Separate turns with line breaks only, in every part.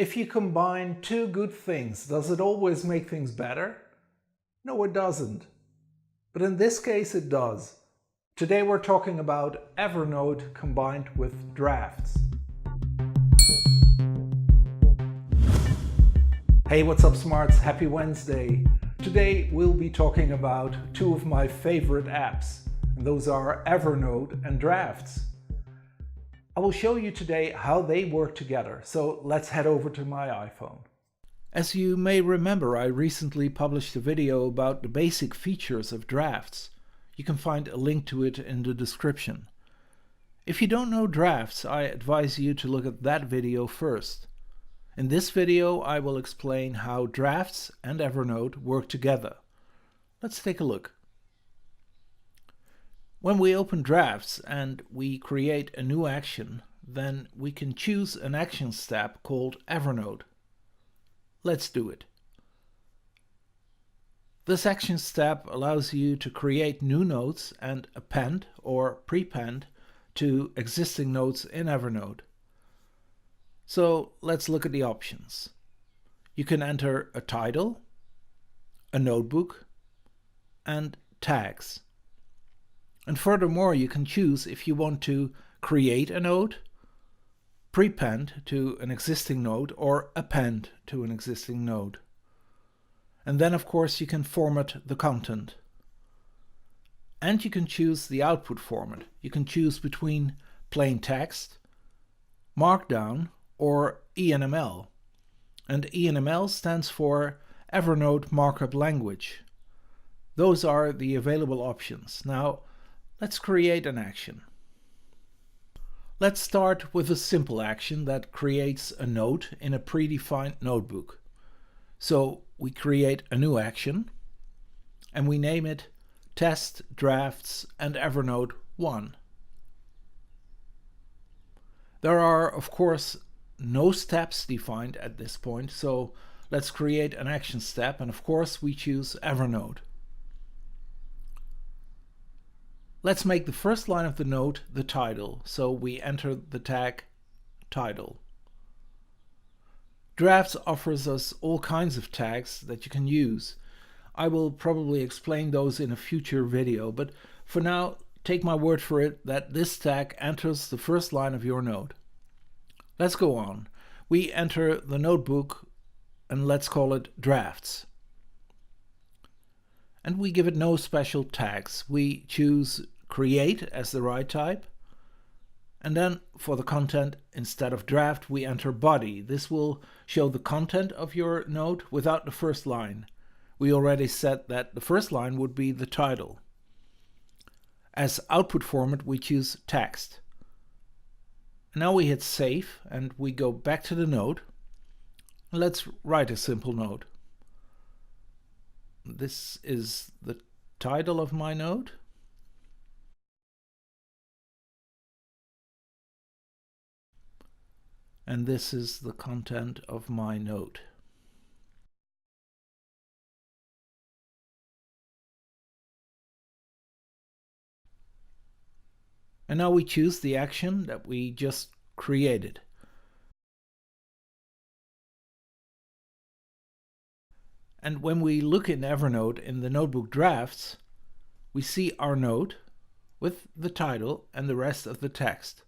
If you combine two good things, does it always make things better? No, it doesn't. But in this case, it does. Today we're talking about Evernote combined with drafts. Hey, what's up, smarts? Happy Wednesday. Today we'll be talking about two of my favorite apps, and those are Evernote and Drafts. I will show you today how they work together, so let's head over to my iPhone. As you may remember, I recently published a video about the basic features of Drafts. You can find a link to it in the description. If you don't know Drafts, I advise you to look at that video first. In this video, I will explain how Drafts and Evernote work together. Let's take a look. When we open Drafts and we create a new action, then we can choose an action step called Evernote. Let's do it. This action step allows you to create new notes and append or prepend to existing notes in Evernote. So let's look at the options. You can enter a title, a notebook, and tags. And furthermore, you can choose if you want to create a note, prepend to an existing note, or append to an existing note. And then, of course, you can format the content. And you can choose the output format. You can choose between plain text, Markdown, or ENML. And ENML stands for Evernote Markup Language. Those are the available options. Now, let's create an action. Let's start with a simple action that creates a note in a predefined notebook. So we create a new action and we name it Test, Drafts, and Evernote 1. There are, of course, no steps defined at this point, so let's create an action step, and of course we choose Evernote. Let's make the first line of the note the title, so we enter the tag title. Drafts offers us all kinds of tags that you can use. I will probably explain those in a future video, but for now, take my word for it that this tag enters the first line of your note. Let's go on. We enter the notebook and let's call it Drafts. And we give it no special tags. We choose create as the right type. And then for the content, instead of draft, we enter body. This will show the content of your note without the first line. We already said that the first line would be the title. As output format, we choose text. Now we hit save and we go back to the note. Let's write a simple note. This is the title of my note. And this is the content of my note. And now we choose the action that we just created. And when we look in Evernote in the notebook Drafts, we see our note with the title and the rest of the text.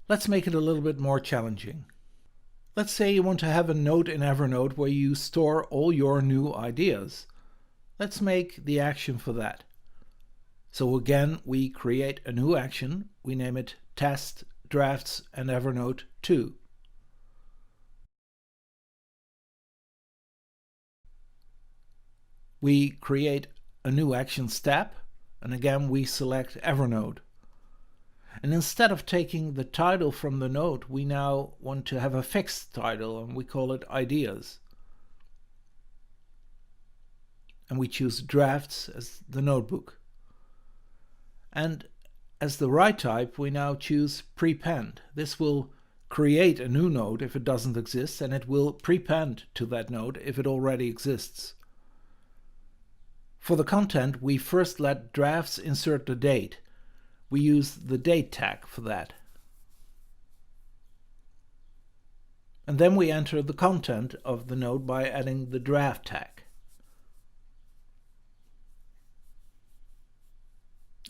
Let's make it a little bit more challenging. Let's say you want to have a note in Evernote where you store all your new ideas. Let's make the action for that. So again, we create a new action. We name it Test, Drafts, and Evernote 2. We create a new action step, and again we select Evernote. And instead of taking the title from the note, we now want to have a fixed title, and we call it Ideas. And we choose Drafts as the notebook. And as the right type, we now choose prepend. This will create a new note if it doesn't exist, and it will prepend to that note if it already exists. For the content, we first let Drafts insert the date. We use the date tag for that. And then we enter the content of the note by adding the draft tag.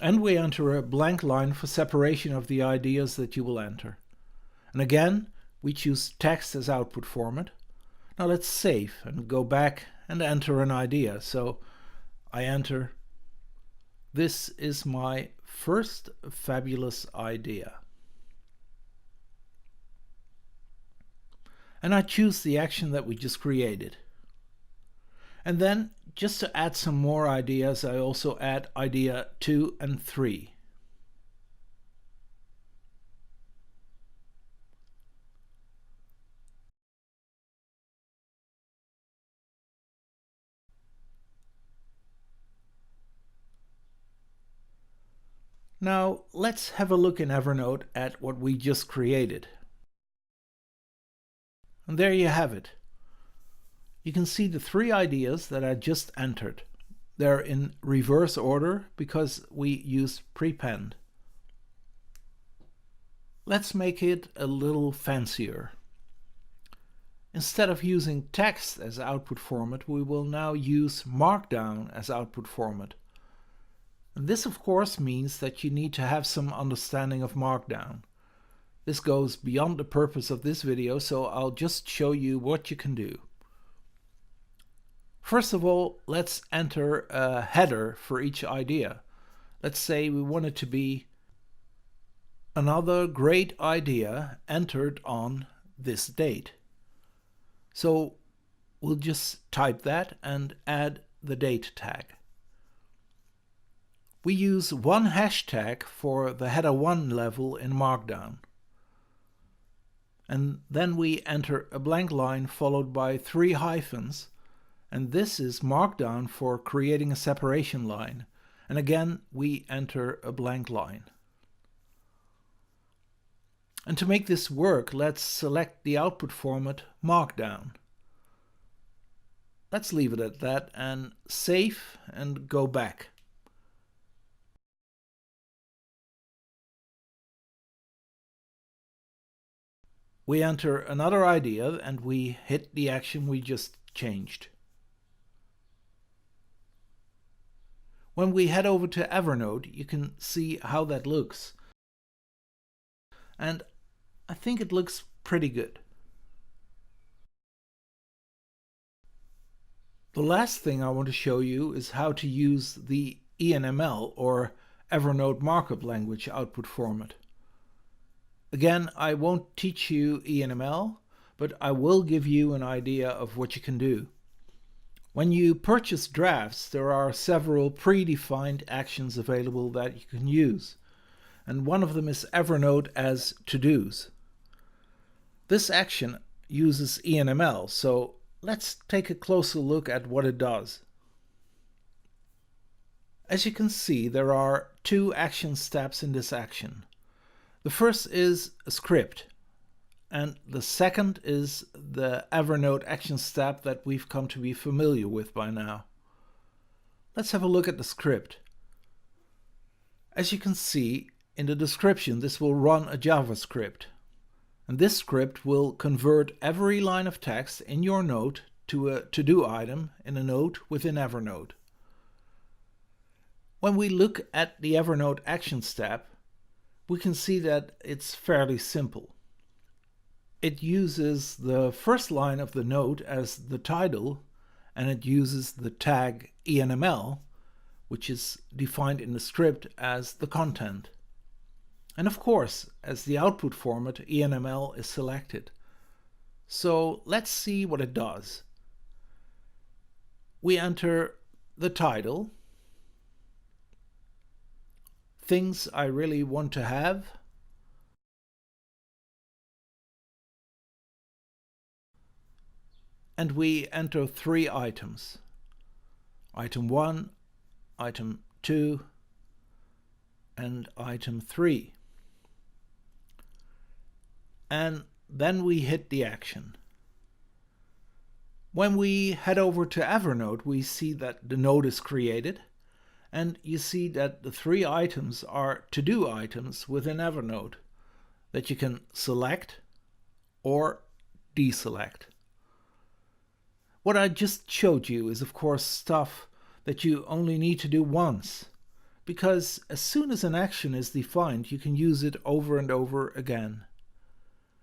And we enter a blank line for separation of the ideas that you will enter. And again, we choose text as output format. Now let's save and go back and enter an idea. So I enter, "This is my first fabulous idea." And I choose the action that we just created. And then, just to add some more ideas, I also add idea 2 and 3. Now, let's have a look in Evernote at what we just created. And there you have it. You can see the 3 ideas that I just entered. They're in reverse order because we used prepend. Let's make it a little fancier. Instead of using text as output format, we will now use Markdown as output format. And this of course means that you need to have some understanding of Markdown. This goes beyond the purpose of this video, so I'll just show you what you can do. First of all, let's enter a header for each idea. Let's say we want it to be "Another great idea entered on this date." So we'll just type that and add the date tag. We use one hashtag for the header 1 level in Markdown. And then we enter a blank line followed by 3 hyphens, and this is Markdown for creating a separation line. And again, we enter a blank line. And to make this work, let's select the output format Markdown. Let's leave it at that and save and go back. We enter another idea and we hit the action we just changed. When we head over to Evernote, you can see how that looks. And I think it looks pretty good. The last thing I want to show you is how to use the ENML or Evernote Markup language output format. Again, I won't teach you ENML, but I will give you an idea of what you can do. When you purchase drafts, there are several predefined actions available that you can use, and one of them is Evernote as to-dos. This action uses ENML, so let's take a closer look at what it does. As you can see, there are 2 action steps in this action. The first is a script, and the second is the Evernote action step that we've come to be familiar with by now. Let's have a look at the script. As you can see in the description, this will run a JavaScript. And this script will convert every line of text in your note to a to-do item in a note within Evernote. When we look at the Evernote action step, we can see that it's fairly simple. It uses the first line of the note as the title, and it uses the tag ENML, which is defined in the script as the content. And of course, as the output format, ENML is selected. So let's see what it does. We enter the title, things I really want to have, and we enter 3 items. Item 1, item 2, and item 3. And then we hit the action. When we head over to Evernote, we see that the note is created, and you see that the 3 items are to-do items within Evernote that you can select or deselect. What I just showed you is of course stuff that you only need to do once, because as soon as an action is defined you can use it over and over again.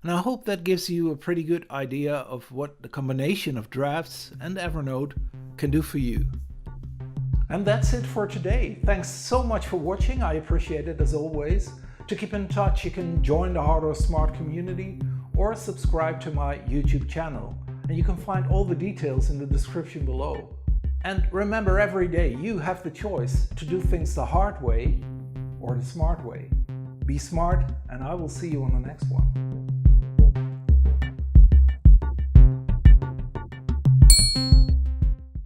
And I hope that gives you a pretty good idea of what the combination of drafts and Evernote can do for you. And that's it for today. Thanks so much for watching. I appreciate it as always. To keep in touch, you can join the Hard or Smart community or subscribe to my YouTube channel. And you can find all the details in the description below. And remember, every day you have the choice to do things the hard way or the smart way. Be smart, and I will see you on the next one.